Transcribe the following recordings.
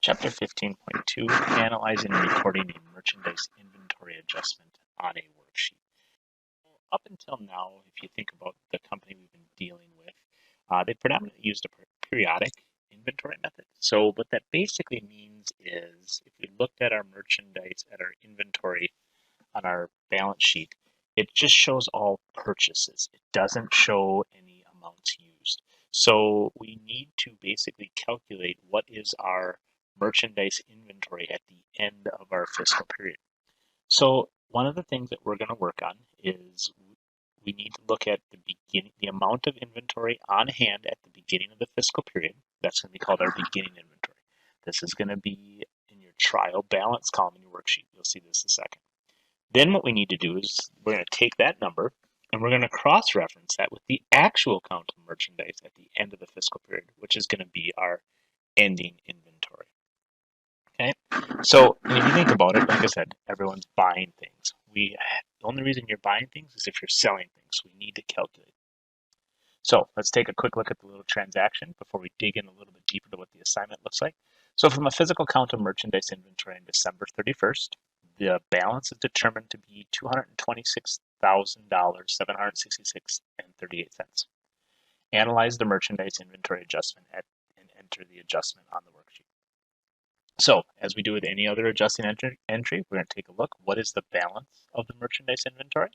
Chapter 15.2, Analyzing and Recording a Merchandise Inventory Adjustment on a Worksheet. Up until now, if you think about the company we've been dealing with, they predominantly used a periodic inventory method. So what that basically means is if we looked at our merchandise, at our inventory on our balance sheet, it just shows all purchases. It doesn't show any amounts used. So we need to basically calculate what is our merchandise inventory at the end of our fiscal period. So one of the things that we're going to work on is we need to look at the amount of inventory on hand at the beginning of the fiscal period. That's going to be called our beginning inventory. This is going to be in your trial balance column in your worksheet. You'll see this in a second. Then what we need to do is we're going to take that number and we're going to cross-reference that with the actual count of merchandise at the end of the fiscal period, which is going to be our ending inventory. Okay, so if you think about it, like I said, everyone's buying things. The only reason you're buying things is if you're selling things. So we need to calculate. So let's take a quick look at the little transaction before we dig in a little bit deeper to what the assignment looks like. So from a physical count of merchandise inventory on December 31st, the balance is determined to be $226,766.38. Analyze the merchandise inventory adjustment and enter the adjustment on the worksheet. So as we do with any other adjusting entry, we're going to take a look. What is the balance of the merchandise inventory?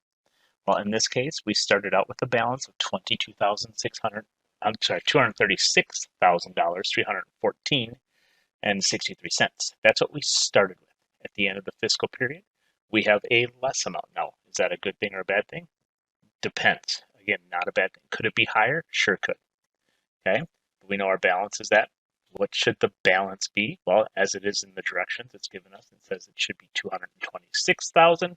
Well, in this case, we started out with a balance of $236,000, 314 and 63 cents. That's what we started with. At the end of the fiscal period, we have a less amount. Now, is that a good thing or a bad thing? Depends. Again, not a bad thing. Could it be higher? Sure could. Okay, we know our balance is that. What should the balance be? Well, as it is in the directions it's given us, it says it should be 226,000.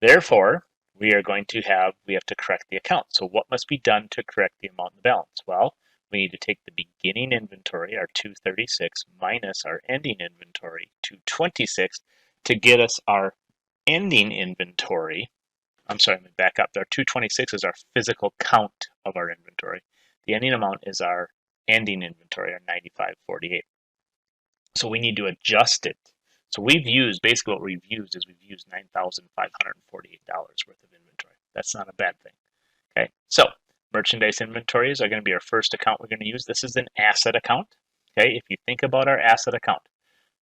Therefore, we have to correct the account. So what must be done to correct the amount in the balance? Well, we need to take the beginning inventory, our 236, minus our ending inventory, 226, to get us our ending inventory. I'm sorry, let me back up. Our 226 is our physical count of our inventory. The ending amount is our ending inventory, our 9548. So we need to adjust it. So basically what we've used is $9,548 worth of inventory. That's not a bad thing. Okay, so merchandise inventories are going to be our first account we're going to use. This is an asset account. Okay, if you think about our asset account,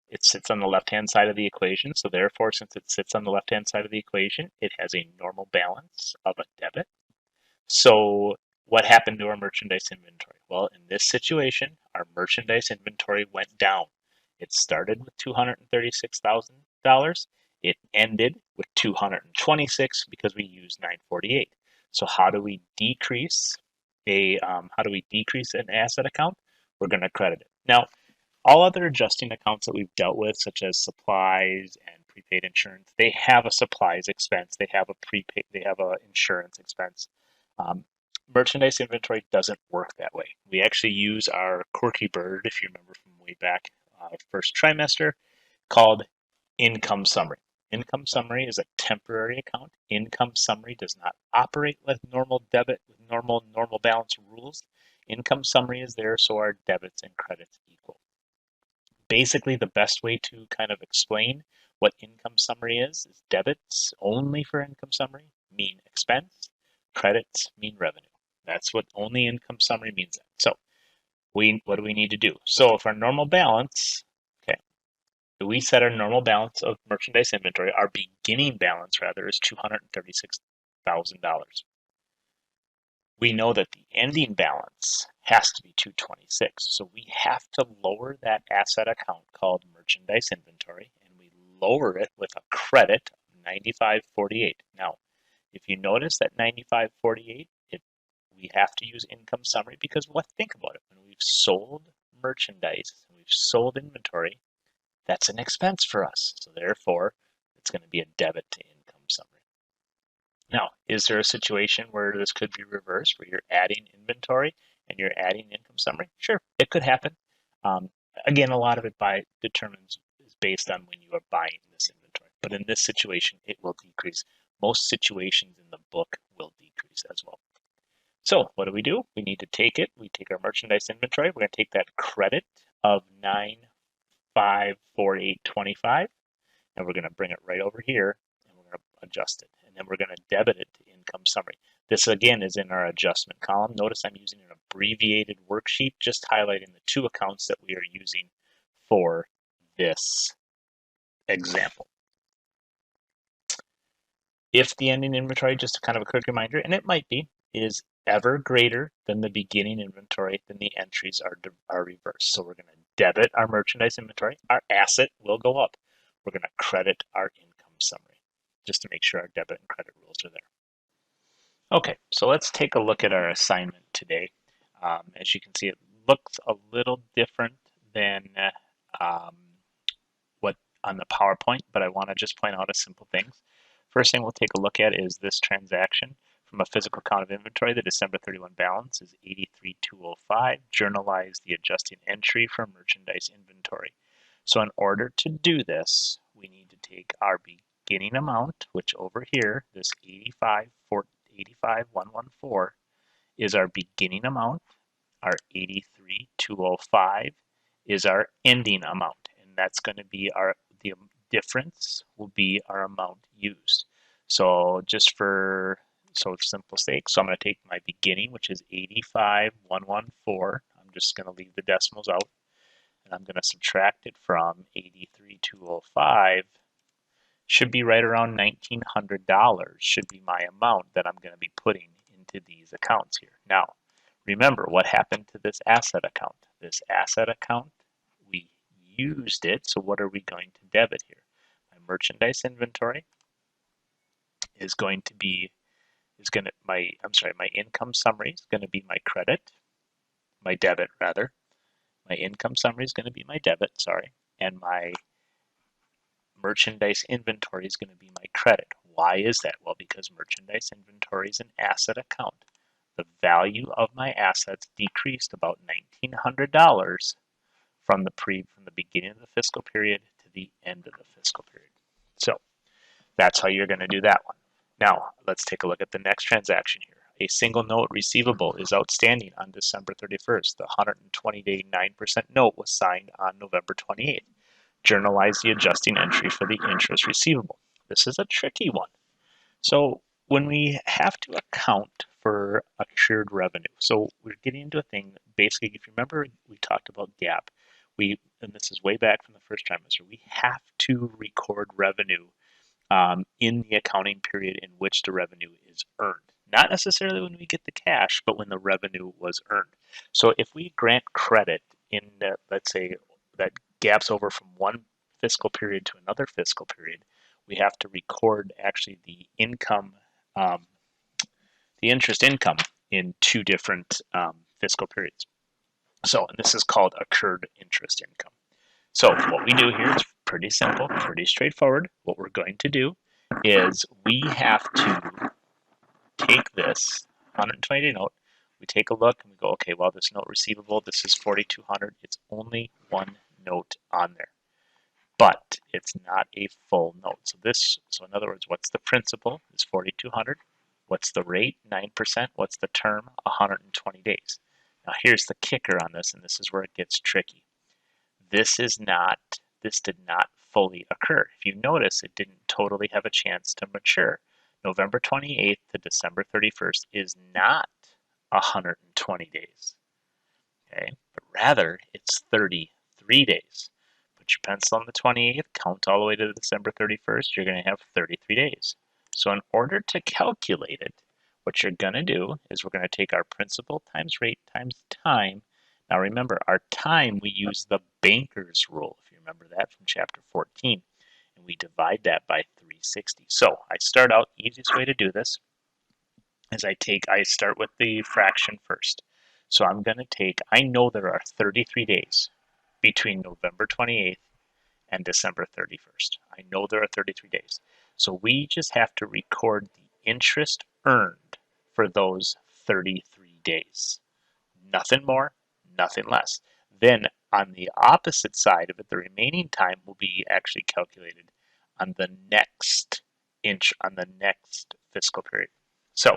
it sits on the left-hand side of the equation. So therefore, since it sits on the left-hand side of the equation, it has a normal balance of a debit. So what happened to our merchandise inventory? Well, in this situation, our merchandise inventory went down. It started with $236,000. It ended with 226 because we used 948. So how do we decrease an asset account? We're going to credit it. Now, all other adjusting accounts that we've dealt with, such as supplies and prepaid insurance, they have a supplies expense. They have a insurance expense. Merchandise inventory doesn't work that way. We actually use our quirky bird, if you remember from way back first trimester, called income summary. Income summary is a temporary account. Income summary does not operate with normal debit, with normal balance rules. Income summary is there so our debits and credits equal. Basically, the best way to kind of explain what income summary is debits only for income summary mean expense, credits mean revenue. That's what only income summary means. So what do we need to do? So if our normal balance, okay, we set our normal balance of merchandise inventory, our beginning balance rather is $236,000. We know that the ending balance has to be 226. So we have to lower that asset account called merchandise inventory, and we lower it with a credit of 9548. Now, if you notice that 9548, we have to use income summary because think about it. When we've sold merchandise, we've sold inventory, that's an expense for us. So therefore, it's going to be a debit to income summary. Now, is there a situation where this could be reversed, where you're adding inventory and you're adding income summary? Sure, it could happen. Again, a lot of it is based on when you are buying this inventory. But in this situation, it will decrease. Most situations in the book will decrease as well. So what do? We need to take it. We take our merchandise inventory. We're going to take that credit of 548.25, and we're going to bring it right over here, and we're going to adjust it, and then we're going to debit it to income summary. This again is in our adjustment column. Notice I'm using an abbreviated worksheet, just highlighting the two accounts that we are using for this example. If the ending inventory, just kind of a quick reminder, and it might be, is ever greater than the beginning inventory, then the entries are reversed. So we're going to debit our merchandise inventory. Our asset will go up. We're going to credit our income summary, just to make sure our debit and credit rules are there. Okay, so let's take a look at our assignment today. As you can see, it looks a little different than what on the PowerPoint, but I want to just point out a simple things. First thing we'll take a look at is this transaction. From a physical count of inventory, the December 31 balance is 83,205. Journalize the adjusting entry for merchandise inventory. So in order to do this, we need to take our beginning amount, which over here, this 85,114 is our beginning amount. Our 83,205 is our ending amount, and that's going to be the difference will be our amount used. So just for simple sake, so I'm going to take my beginning, which is 85,114. I'm just going to leave the decimals out, and I'm going to subtract it from 83,205. Should be right around $1,900 should be my amount that I'm going to be putting into these accounts here. Now, remember what happened to this asset account. This asset account, we used it, so what are we going to debit here? My merchandise inventory is going to be, my income summary is going to be my credit, my debit rather. My income summary is going to be my debit, sorry, and my merchandise inventory is going to be my credit. Why is that? Well, because merchandise inventory is an asset account. The value of my assets decreased about $1,900 from the beginning of the fiscal period to the end of the fiscal period. So that's how you're going to do that one. Now, let's take a look at the next transaction here. A single note receivable is outstanding on December 31st. The 120-day 9% note was signed on November 28th. Journalize the adjusting entry for the interest receivable. This is a tricky one. So when we have to account for accrued revenue, so we're getting into a thing, basically, if you remember, we talked about GAAP. And this is way back from the first trimester, we have to record revenue in the accounting period in which the revenue is earned. Not necessarily when we get the cash, but when the revenue was earned. So if we grant credit in, let's say, that gaps over from one fiscal period to another fiscal period, we have to record actually the income, the interest income in two different fiscal periods. So, and this is called accrued interest income. So what we do here is pretty simple, pretty straightforward. What we're going to do is we have to take this 120-day note, we take a look and we go, okay, well, this note receivable, this is 4,200. It's only one note on there, but it's not a full note. So in other words, what's the principal? Is 4,200. What's the rate? 9%. What's the term? 120 days. Now here's the kicker on this, and this is where it gets tricky. This did not fully occur. If you notice, it didn't totally have a chance to mature. November 28th to December 31st is not 120 days, okay? But rather, it's 33 days. Put your pencil on the 28th, count all the way to December 31st, you're going to have 33 days. So in order to calculate it, what you're going to do is we're going to take our principal times rate times time. Now remember, our time, we use the banker's rule, if you remember that from chapter 14, and we divide that by 360. So I start out, easiest way to do this is I start with the fraction first. So I'm going to take, I know there are 33 days between November 28th and December 31st. I know there are 33 days. So we just have to record the interest earned for those 33 days. Nothing more, nothing less. Then on the opposite side of it, the remaining time will be actually calculated on the next fiscal period. So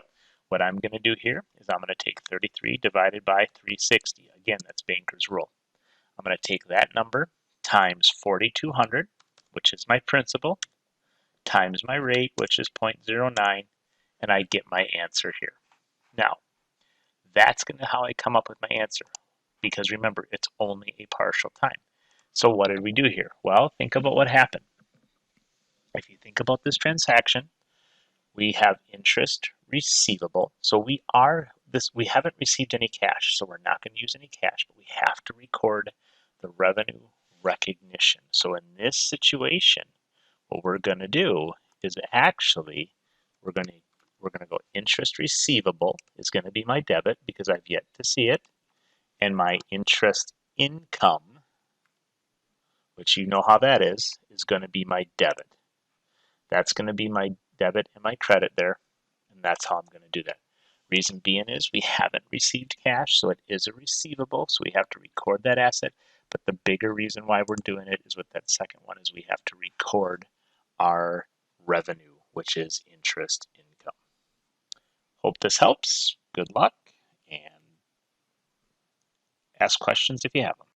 what I'm going to do here is I'm going to take 33 divided by 360. Again, that's Banker's rule. I'm going to take that number times 4,200, which is my principal, times my rate, which is 0.09, and I get my answer here. Now, that's going to how I come up with my answer, because remember, it's only a partial time. So what did we do here? Well, think about what happened. If you think about this transaction, we have interest receivable. So we haven't received any cash, so we're not going to use any cash, but we have to record the revenue recognition. So in this situation, what we're going to do is actually we're going to go interest receivable is going to be my debit because I've yet to see it, and my interest income, which you know how that is going to be my debit. That's going to be my debit and my credit there, and that's how I'm going to do that. Reason being is we haven't received cash, so it is a receivable, so we have to record that asset. But the bigger reason why we're doing it is with that second one is we have to record our revenue, which is interest income. Hope this helps. Good luck, and ask questions if you have them.